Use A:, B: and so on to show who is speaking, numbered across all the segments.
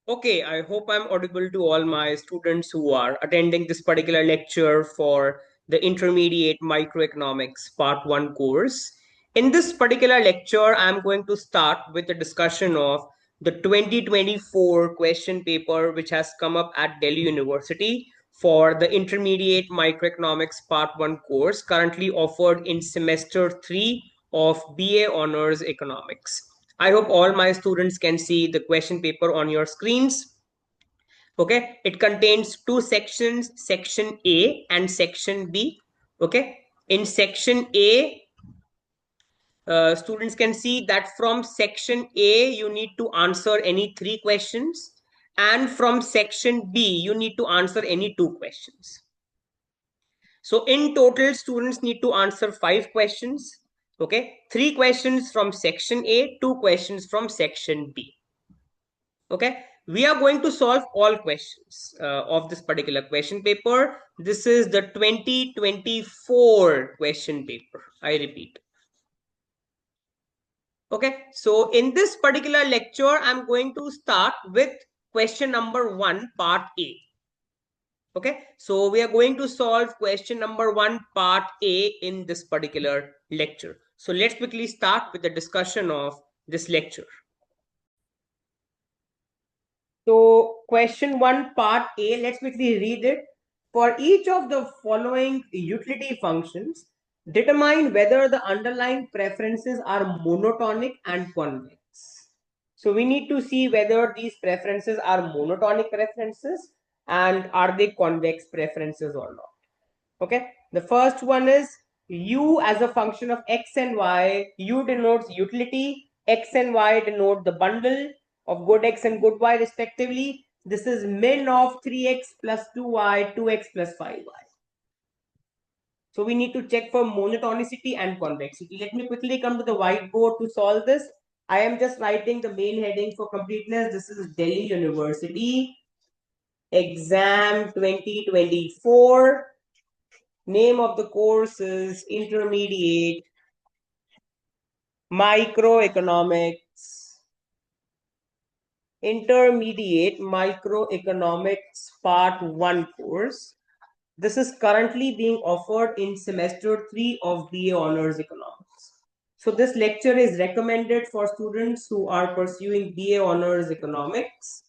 A: Okay, I hope I'm audible to all my students who are attending this particular lecture for the Intermediate Microeconomics Part 1 course. In this particular lecture, I'm going to start with a discussion of the 2024 question paper which has come up at Delhi University for the Intermediate Microeconomics Part 1 course currently offered in semester 3 of BA Honors Economics. I hope all my students can see the question paper on your screens. Okay, it contains two sections, section A and section B. Okay, in section A, students can see that from section A, you need to answer any 3 questions, and from section B, you need to answer any 2 questions. So in total, students need to answer 5 questions. Okay, 3 questions from section A, 2 questions from section B. Okay, we are going to solve all questions of this particular question paper. This is the 2024 question paper. I repeat. Okay, so in this particular lecture, I'm going to start with question number 1, part A. Okay, so we are going to solve question number 1, part A in this particular lecture. So let's quickly start with the discussion of this lecture. So question 1, part A, let's quickly read it. For each of the following utility functions, determine whether the underlying preferences are monotonic and convex. So we need to see whether these preferences are monotonic preferences and are they convex preferences or not. Okay, the first one is u as a function of x and y. U denotes utility, x and y denote the bundle of good x and good y respectively. This is min of 3x plus 2y, 2x plus 5y. So we need to check for monotonicity and convexity. Let me quickly come to the whiteboard to solve this. I am just writing the main heading for completeness. This is Delhi University Exam 2024. Name of the course is Intermediate Microeconomics. Intermediate Microeconomics Part 1 course. This is currently being offered in semester 3 of BA Honors Economics. So this lecture is recommended for students who are pursuing BA Honors Economics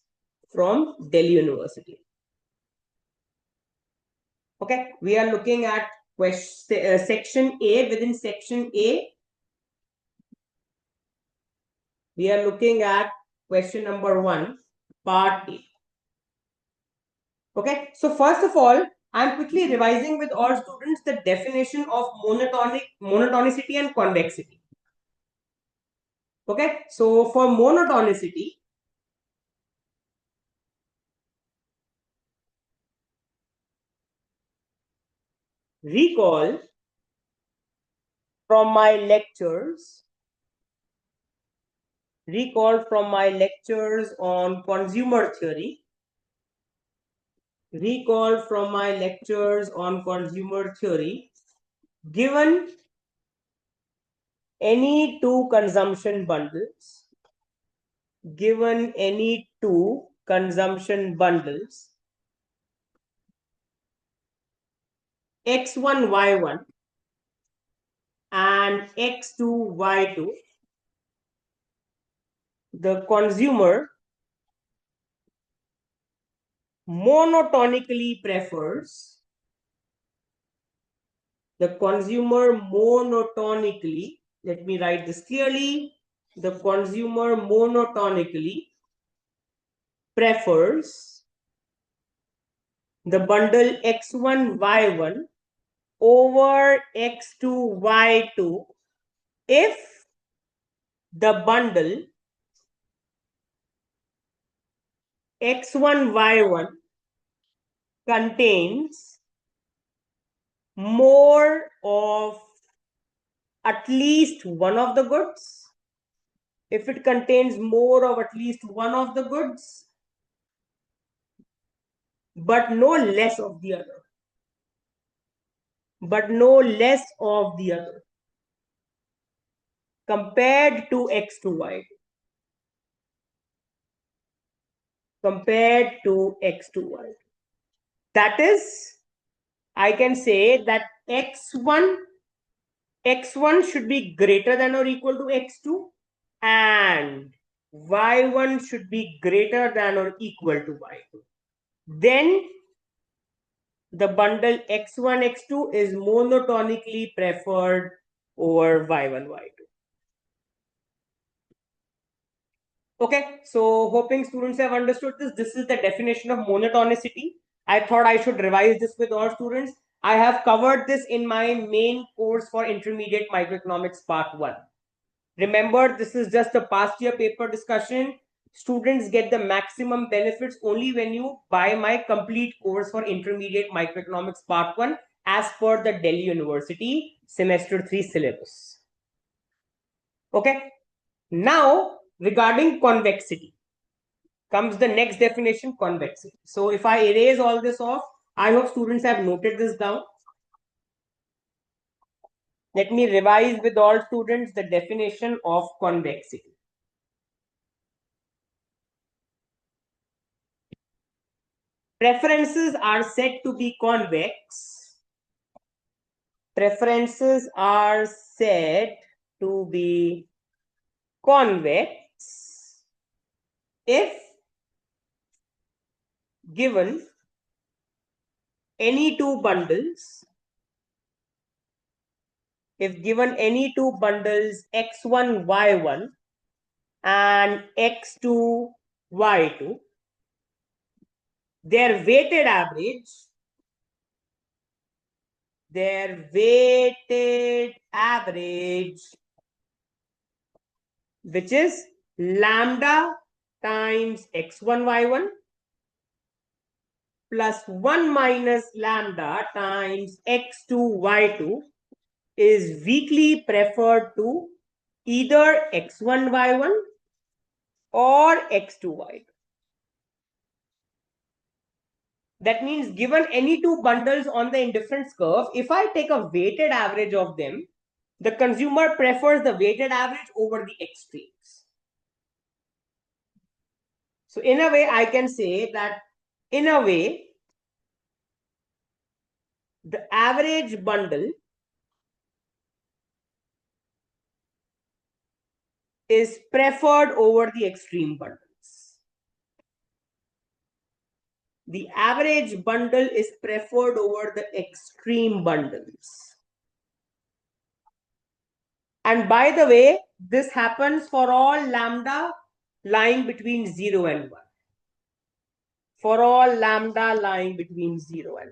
A: from Delhi University. Okay, we are looking at section A. Within section A, we are looking at question number 1, part A. Okay, so first of all, I'm quickly revising with all students the definition of monotonicity and convexity. Okay, so for monotonicity, recall from my lectures on consumer theory, given any two consumption bundles, x1 y1 and x2 y2, the consumer monotonically prefers let me write this clearly, the consumer monotonically prefers the bundle x1 y1 over x2 y2 if the bundle x1 y1 contains more of at least one of the goods. If it contains more of at least one of the goods, but no less of the other. Compared to x2 y2. compared to x2y. That is, I can say that x1 should be greater than or equal to x2 and y1 should be greater than or equal to y2. Then the bundle x1, x2 is monotonically preferred over y1, y2. Okay, so hoping students have understood this. This is the definition of monotonicity. I thought I should revise this with all students. I have covered this in my main course for intermediate microeconomics part 1. Remember, this is just a past year paper discussion. Students get the maximum benefits only when you buy my complete course for intermediate microeconomics part 1 as per the Delhi University semester 3 syllabus. Okay. Now, regarding convexity comes the next definition, convexity. So if I erase all this off, I hope students have noted this down. Let me revise with all students the definition of convexity. Preferences are said to be convex. Preferences are said to be convex if given any two bundles, x1, y1 and x2, y2, their weighted average which is lambda times x1, y1 plus 1 minus lambda times x2, y2 is weakly preferred to either x1, y1 or x2, y2. That means given any two bundles on the indifference curve, if I take a weighted average of them, the consumer prefers the weighted average over the extremes. So in a way, I can say that in a way, the average bundle is preferred over the extreme bundles. The average bundle is preferred over the extreme bundles. And by the way, this happens for all lambda lying between 0 and 1. For all lambda lying between 0 and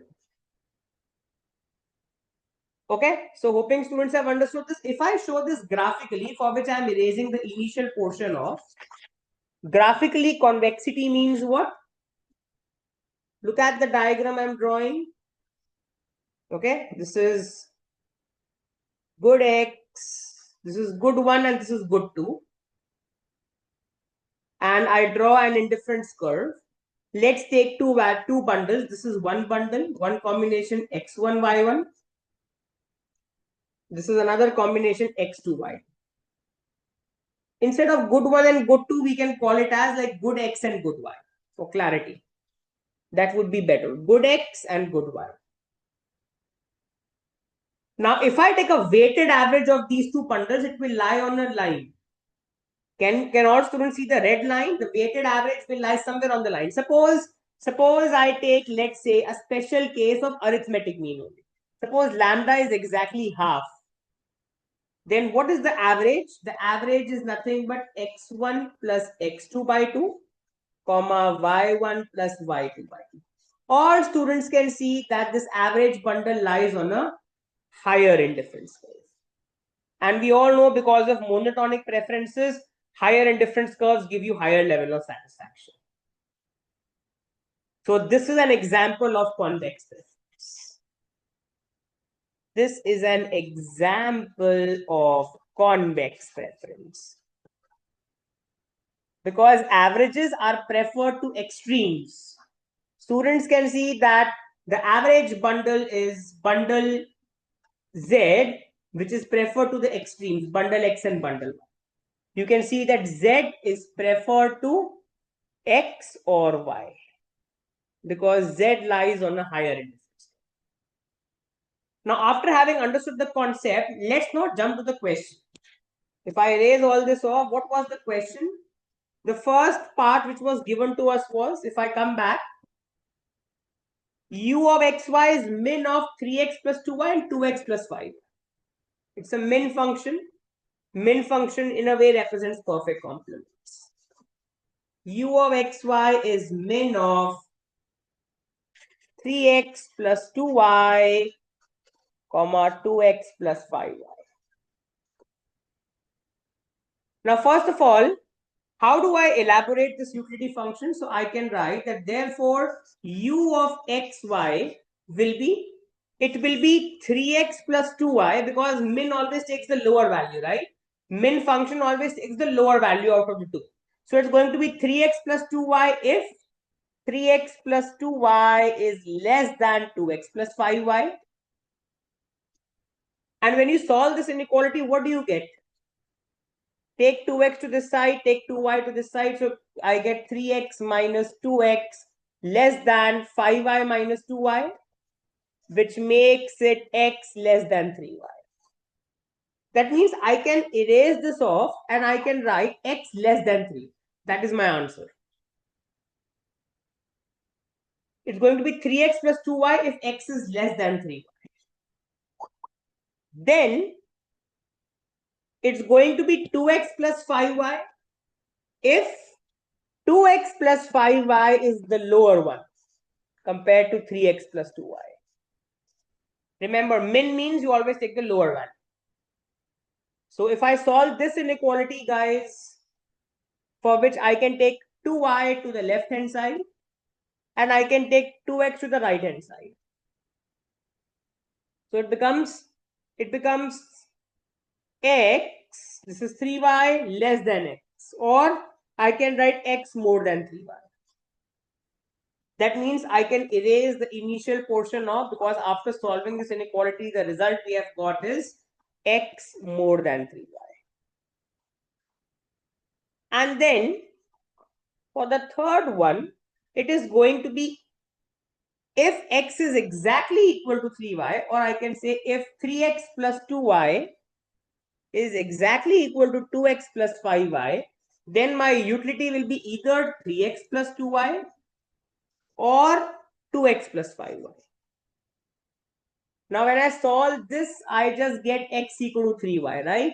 A: 1. Okay, so hoping students have understood this. If I show this graphically, for which I am erasing the initial portion of, graphically convexity means what? Look at the diagram I'm drawing. Okay, this is good x, this is good 1 and this is good 2. And I draw an indifference curve. Let's take two bundles. This is one bundle, one combination x1, y1. This is another combination x2, y2. Instead of good 1 and good 2, we can call it as like good x and good y for clarity. That would be better. Good x and good y. Now, if I take a weighted average of these two bundles, it will lie on a line. Can all students see the red line? The weighted average will lie somewhere on the line. Suppose I take, let's say, a special case of arithmetic mean only. Suppose lambda is exactly half. Then what is the average? The average is nothing but x1 plus x2 by 2, comma y1 plus y2 by 2. All students can see that this average bundle lies on a higher indifference curve. And we all know because of monotonic preferences, higher indifference curves give you higher level of satisfaction. So this is an example of convex preference. This is an example of convex preference. Because averages are preferred to extremes. Students can see that the average bundle is bundle Z, which is preferred to the extremes, bundle X and bundle Y. You can see that Z is preferred to X or Y, because Z lies on a higher indices. Now, after having understood the concept, let's not jump to the question. If I erase all this off, what was the question? The first part which was given to us was, if I come back, u of xy is min of 3x plus 2y and 2x plus 5. It's a min function. Min function in a way represents perfect complements. U of xy is min of 3x plus 2y, comma 2x plus 5y. Now, first of all, how do I elaborate this utility function? So I can write that therefore u of xy will be, it will be 3x plus 2y, because min always takes the lower value, right? Min function always takes the lower value out of the two. So it's going to be 3x plus 2y if 3x plus 2y is less than 2x plus 5y. And when you solve this inequality, what do you get? Take 2x to this side, take 2y to this side. So I get 3x minus 2x less than 5y minus 2y, which makes it x less than 3y. That means I can erase this off and I can write x less than 3. That is my answer. It's going to be 3x plus 2y if x is less than 3y. Then it's going to be 2x plus 5y if 2x plus 5y is the lower one compared to 3x plus 2y. Remember, min means you always take the lower value. So if I solve this inequality, guys, for which I can take 2y to the left hand side and I can take 2x to the right hand side. So it becomes x, this is 3y less than x, or I can write x more than 3y. That means I can erase the initial portion off, because after solving this inequality, the result we have got is x more than 3y. And then for the third one, it is going to be if x is exactly equal to 3y, or I can say if 3x plus 2y is exactly equal to 2x plus 5y, then my utility will be either 3x plus 2y or 2x plus 5y. Now, when I solve this, I just get x equal to 3y, right?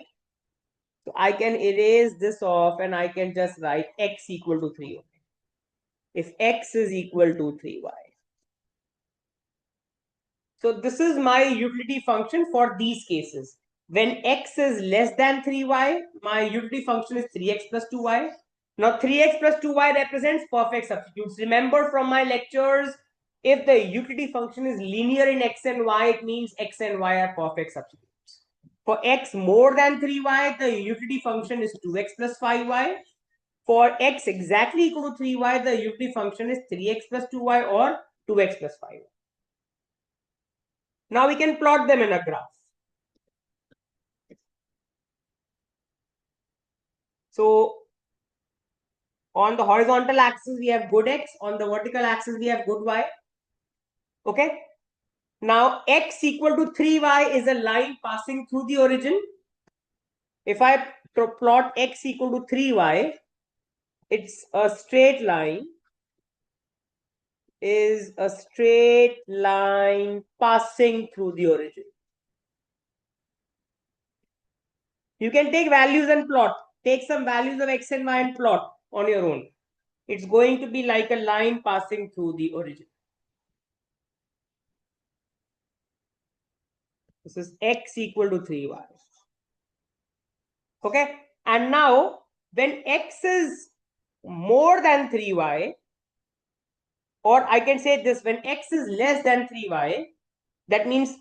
A: So I can erase this off and I can just write x equal to 3y. If x is equal to 3y. So this is my utility function for these cases. When x is less than 3y, my utility function is 3x plus 2y. Now 3x plus 2y represents perfect substitutes. Remember from my lectures, if the utility function is linear in x and y, it means x and y are perfect substitutes. For x more than 3y, the utility function is 2x plus 5y. For x exactly equal to 3y, the utility function is 3x plus 2y or 2x plus 5y. Now we can plot them in a graph. So on the horizontal axis, we have good x. On the vertical axis, we have good y. Okay. Now x equal to 3y is a line passing through the origin. If I plot x equal to 3y, it's a straight line, is a straight line passing through the origin. You can take values and plot. Take some values of x and y and plot on your own. It's going to be like a line passing through the origin. This is x equal to 3y. Okay. And now when x is more than 3y, or I can say this, when x is less than 3y, that means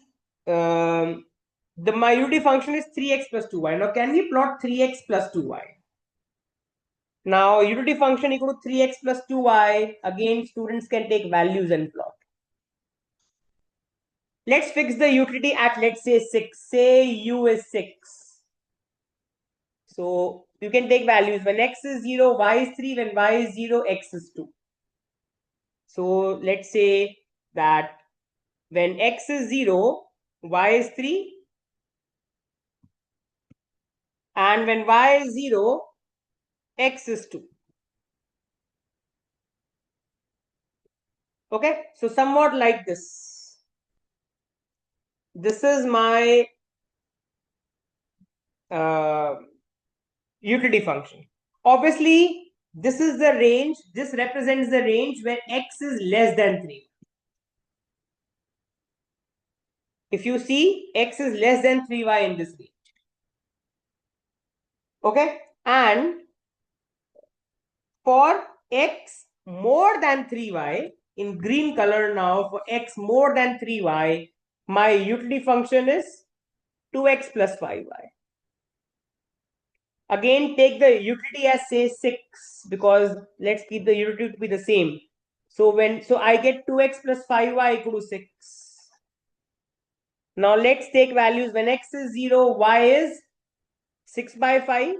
A: my utility function is 3x plus 2y. Now can we plot 3x plus 2y? Now utility function equal to 3x plus 2y. Again, students can take values and plot. Let's fix the utility at, let's say 6. Say u is 6. So You can take values when x is 0, y is 3, when y is 0, x is 2. So let's say that when x is 0, y is 3, and when y is 0, x is 2. Okay, so somewhat like this. This is my utility function. Obviously, this is the range. This represents the range where x is less than 3. If you see, x is less than 3y in this range. Okay, and for x more than 3y, in green color now, for x more than 3y, my utility function is 2x plus 5y. Again, take the utility as say 6, because let's keep the utility to be the same. So I get 2x plus 5y equal to 6. Now let's take values when x is 0, y is 6 by 5.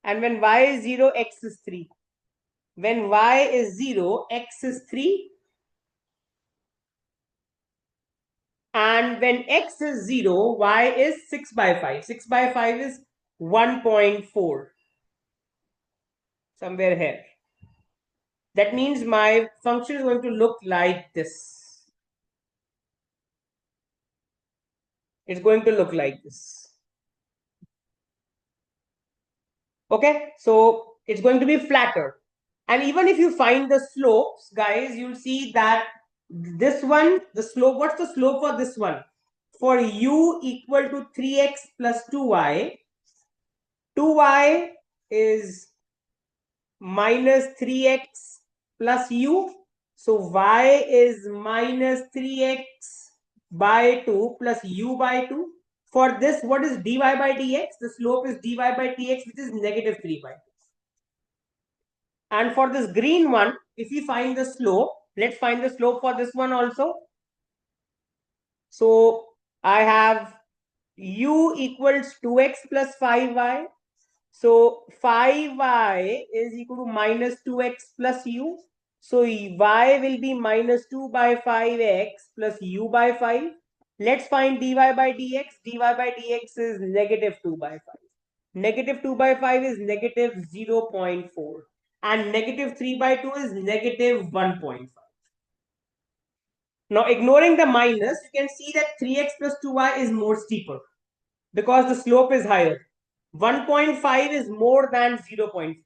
A: And when y is 0, x is 3. When y is 0, x is 3. And when x is 0, y is 6 by 5. 6 by 5 is 1.4. Somewhere here. That means my function is going to look like this. It's going to look like this. Okay, so it's going to be flatter. And even if you find the slopes, guys, you'll see that this one, the slope, what's the slope for this one? For u equal to 3x plus 2y, 2y is minus 3x plus u. So y is minus 3x by 2 plus u by 2. For this, what is dy by dx? The slope is dy by dx, which is negative 3 by 2. And for this green one, if we find the slope, let's find the slope for this one also. So I have u equals 2x plus 5y. So 5y is equal to minus 2x plus u. So y will be minus 2 by 5x plus u by 5. Let's find dy by dx. dy by dx is negative 2 by 5. Negative 2 by 5 is negative 0.4. And negative 3 by 2 is negative 1.5. Now, ignoring the minus, you can see that 3x plus 2y is more steeper because the slope is higher. 1.5 is more than 0.5.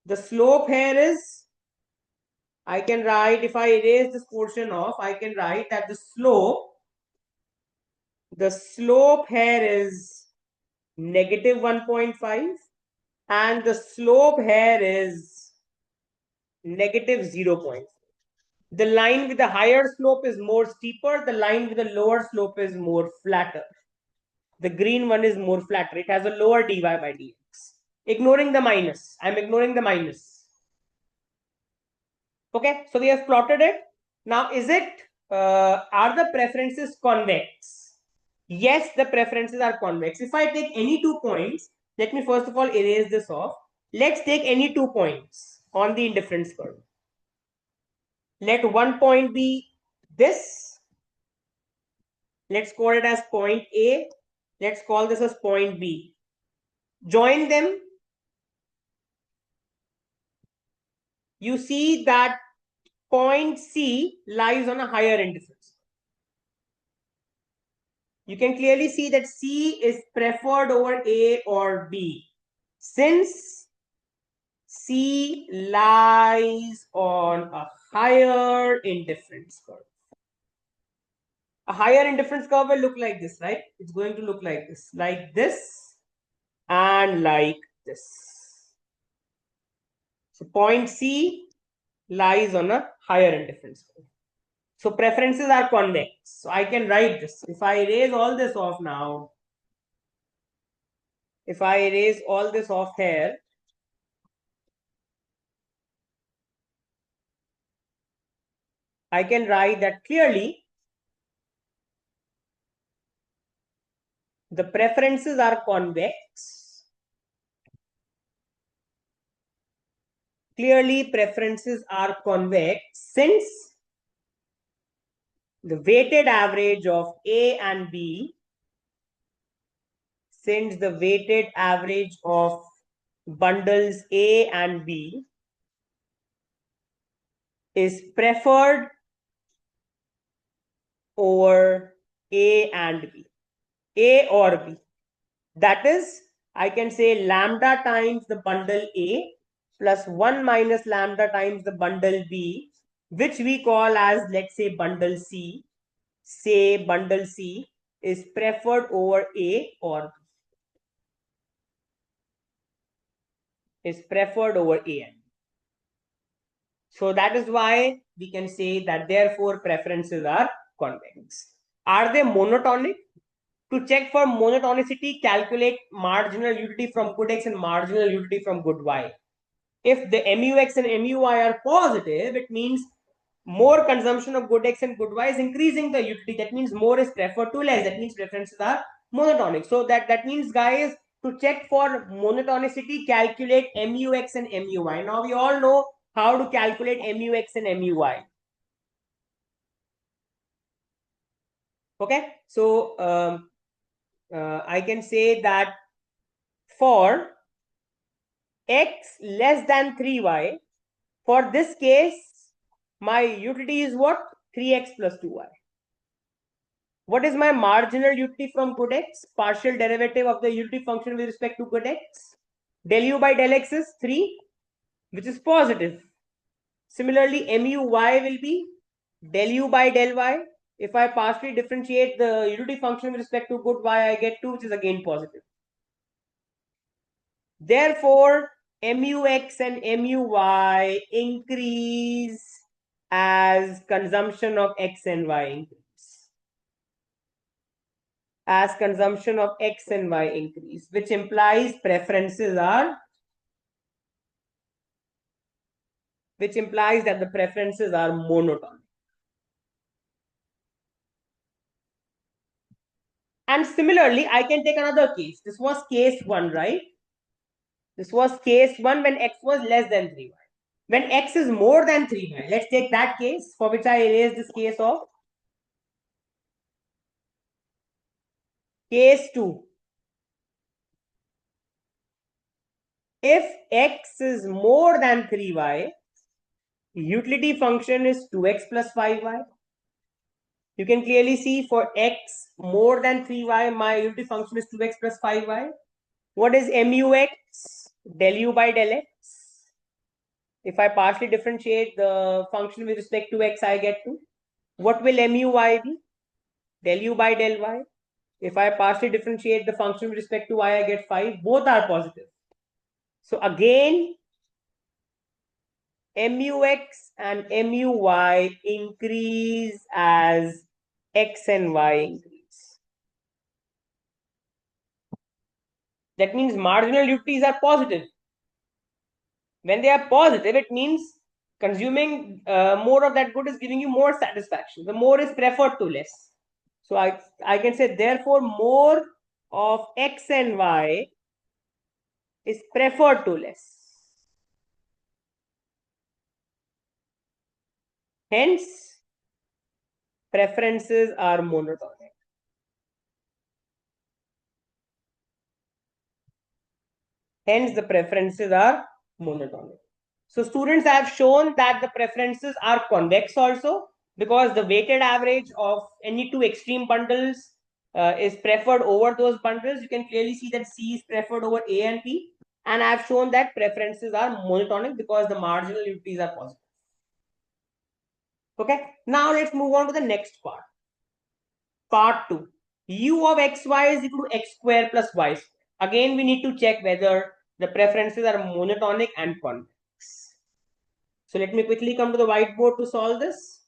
A: The slope here is, I can write, if I erase this portion off, I can write that the slope here is negative 1.5 and the slope here is negative 0.5. The line with the higher slope is more steeper. The line with the lower slope is more flatter. The green one is more flatter. It has a lower dy by dx. Ignoring the minus. I'm ignoring the minus. Okay, so we have plotted it. Now, are the preferences convex? Yes, the preferences are convex. If I take any 2 points, let me first of all erase this off. Let's take any 2 points on the indifference curve. Let one point be this. Let's call it as point A. Let's call this as point B. Join them. You see that point C lies on a higher indifference. You can clearly see that C is preferred over A or B. Since C lies on a higher indifference curve. A higher indifference curve will look like this, right? It's going to look like this, and like this. So point C lies on a higher indifference curve. So preferences are convex. So I can write this. If I erase all this off now, if I erase all this off here, I can write that clearly the preferences are convex clearly preferences are convex since the weighted average of A and B, since the weighted average of bundles A and B is preferred over A and B, A or B. That is, I can say lambda times the bundle A plus 1 minus lambda times the bundle B, which we call as, let's say, bundle C. Say bundle C is preferred over A or B, is preferred over A and B. So that is why we can say that therefore preferences are convex. Are they monotonic? To check for monotonicity, calculate marginal utility from good X and marginal utility from good Y. If the MUX and MUY are positive, it means more consumption of good X and good Y is increasing the utility. That means more is preferred to less. That means preferences are monotonic. So that means, guys, to check for monotonicity, calculate MUX and MUY. Now we all know how to calculate MUX and MUY. Okay, so I can say that for X less than 3Y, for this case, my utility is what? 3X plus 2Y. What is my marginal utility from good X? Partial derivative of the utility function with respect to good X. Del U by del X is 3, which is positive. Similarly, MUY will be del U by del Y. If I partially differentiate the utility function with respect to good Y, I get 2, which is again positive. Therefore, MUX and MUY increase as consumption of X and Y increase. As consumption of X and Y increase, which implies preferences are, which implies that the preferences are monotonic. And similarly, I can take another case. This was case 1, right? This was case 1 when X was less than 3Y. When X is more than 3Y, let's take that case for which I erased this case of case 2. If X is more than 3Y, utility function is 2X plus 5Y. You can clearly see for X more than 3Y, my utility function is 2X plus 5Y. What is MUX? Del U by del X. If I partially differentiate the function with respect to X, I get 2. What will MUY be? Del U by del Y. If I partially differentiate the function with respect to Y, I get 5. Both are positive. So again, MUX and MUY increase as X and Y increase. That means marginal utilities are positive. When they are positive, it means consuming more of that good is giving you more satisfaction. The more is preferred to less. So I can say, therefore, more of X and Y is preferred to less. Hence, preferences are monotonic. Hence, the preferences are monotonic. So students, have shown that the preferences are convex also, because the weighted average of any two extreme bundles is preferred over those bundles. You can clearly see that C is preferred over A and B. And I have shown that preferences are monotonic because the marginal utilities are positive. Okay, now let's move on to the next part. Part 2. U of xy is equal to x square plus y square. Again, we need to check whether the preferences are monotonic and convex. So let me quickly come to the whiteboard to solve this.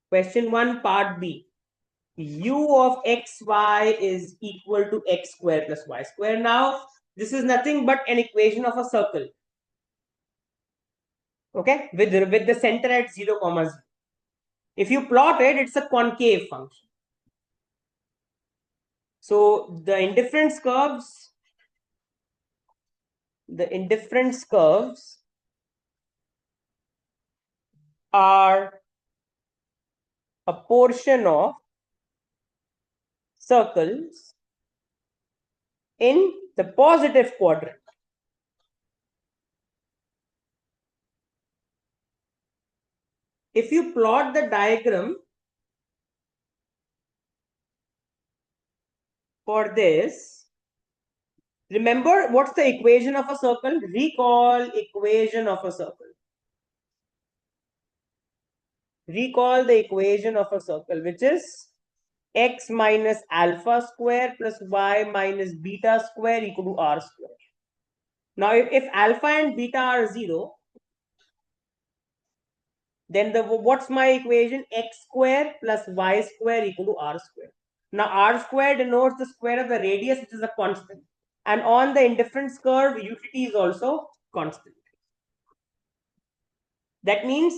A: Question 1, part B. U of xy is equal to x square plus y square. Now, this is nothing but an equation of a circle. Okay, with the center at 0, 0. If you plot it, it's a concave function. So the indifference curves the indifference curves are a portion of circles in the positive quadrant. If you plot the diagram for this, remember what's the equation of a circle? Recall equation of a circle. Recall the equation of a circle, which is x minus alpha square plus y minus beta square equal to r square. Now, if alpha and beta are 0, then what's my equation? X square plus y square equal to r square. Now, r square denotes the square of the radius, which is a constant. And on the indifference curve, utility is also constant. That means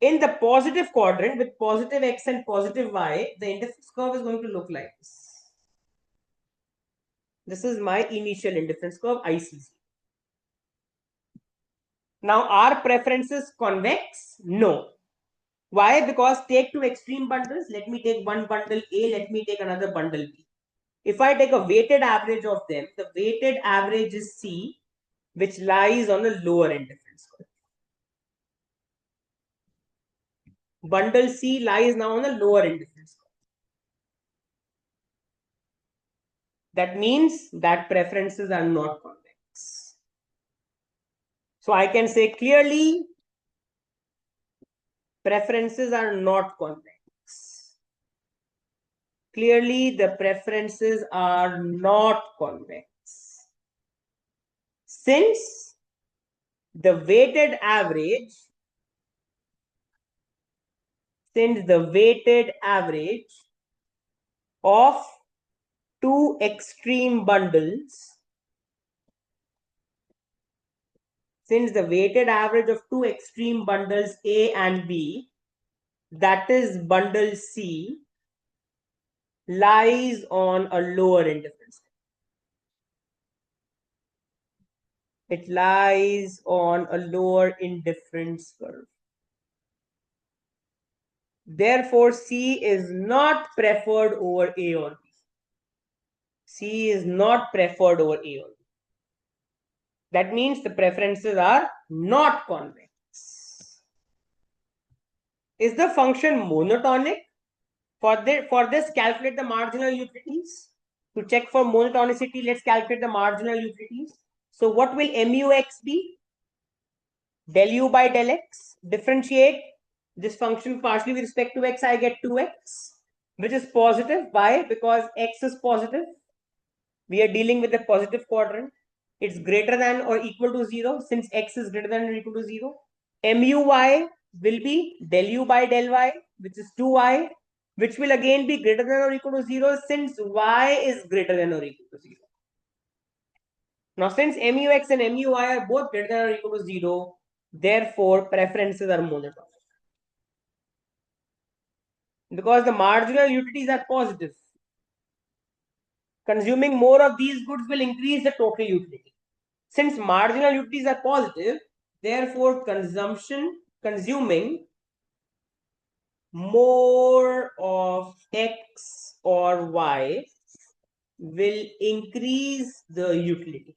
A: in the positive quadrant with positive x and positive y, the indifference curve is going to look like this. This is my initial indifference curve, ICC. Now, are preferences convex? No. Why? Because take two extreme bundles. Let me take one bundle A, let me take another bundle B. If I take a weighted average of them, the weighted average is C, which lies on the lower indifference curve. Bundle C lies now on the lower indifference curve. That means that preferences are not convex. So I can say clearly, preferences are not convex. Clearly, the preferences are not convex. Since the weighted average of two extreme bundles, A and B, that is bundle C, lies on a lower indifference. It lies on a lower indifference curve. Therefore, C is not preferred over A or B. C is not preferred over A or B. That means the preferences are not convex. Is the function monotonic? For this, calculate the marginal utilities. To check for monotonicity, let's calculate the marginal utilities. So what will MUX be? Del U by del X. Differentiate this function partially with respect to X, I get 2X, which is positive. Why? Because X is positive. We are dealing with the positive quadrant. It's greater than or equal to 0. Since X is greater than or equal to 0. MUY will be del U by del Y, which is 2Y, which will again be greater than or equal to 0 since Y is greater than or equal to 0. Now, since MUX and MUY are both greater than or equal to 0, therefore, preferences are monotonic. Because the marginal utilities are positive. Consuming more of these goods will increase the total utility. Since marginal utilities are positive, therefore, consuming more of X or Y will increase the utility.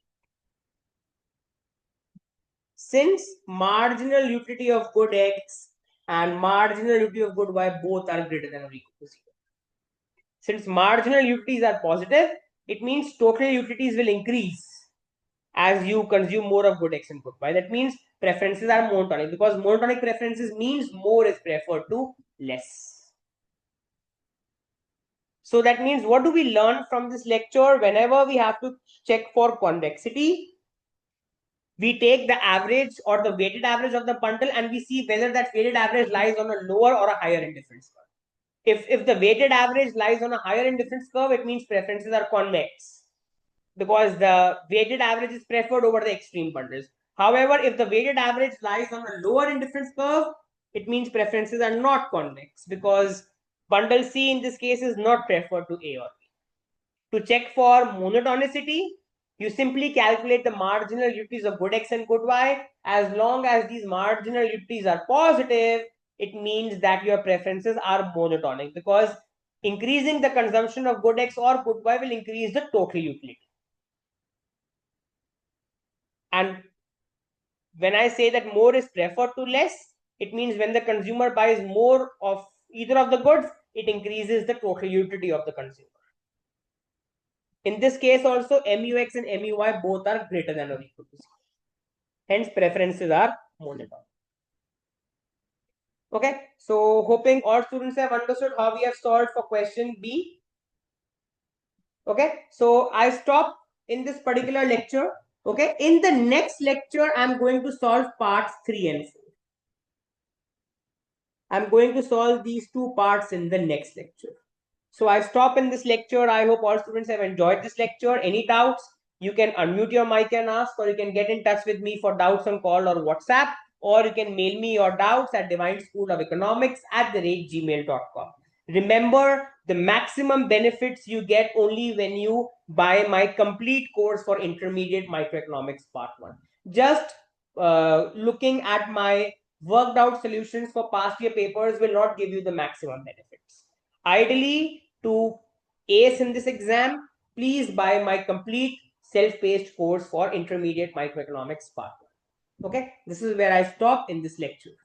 A: Since marginal utility of good X and marginal utility of good Y both are greater than or equal to 0. Since marginal utilities are positive, it means total utilities will increase as you consume more of good X and good Y. That means preferences are monotonic, because monotonic preferences means more is preferred to less. So that means, what do we learn from this lecture? Whenever we have to check for convexity, we take the average or the weighted average of the bundle and we see whether that weighted average lies on a lower or a higher indifference curve. If the weighted average lies on a higher indifference curve, it means preferences are convex, because the weighted average is preferred over the extreme bundles. However, if the weighted average lies on a lower indifference curve, it means preferences are not convex, because bundle C in this case is not preferred to A or B. To check for monotonicity, You simply calculate the marginal utilities of good X and good Y. As long as these marginal utilities are positive, it means that your preferences are monotonic, because increasing the consumption of good X or good Y will increase the total utility. And when I say that more is preferred to less, it means when the consumer buys more of either of the goods, it increases the total utility of the consumer. In this case also, MUX and MUY both are greater than or equal to 0. Hence, preferences are monotonic. Okay, so hoping all students have understood how we have solved for question B. Okay, so I stop in this particular lecture. Okay, in the next lecture, I'm going to solve parts 3 and 4. I'm going to solve these two parts in the next lecture. So I stop in this lecture. I hope all students have enjoyed this lecture. Any doubts, you can unmute your mic and ask, or you can get in touch with me for doubts on call or WhatsApp, or you can mail me your doubts at divineschoolofelconomics@gmail.com. Remember, the maximum benefits you get only when you buy my complete course for intermediate microeconomics part 1. Just looking at my worked out solutions for past year papers will not give you the maximum benefits. Ideally, to ace in this exam, please buy my complete self-paced course for intermediate microeconomics part 1. Okay, this is where I stop in this lecture.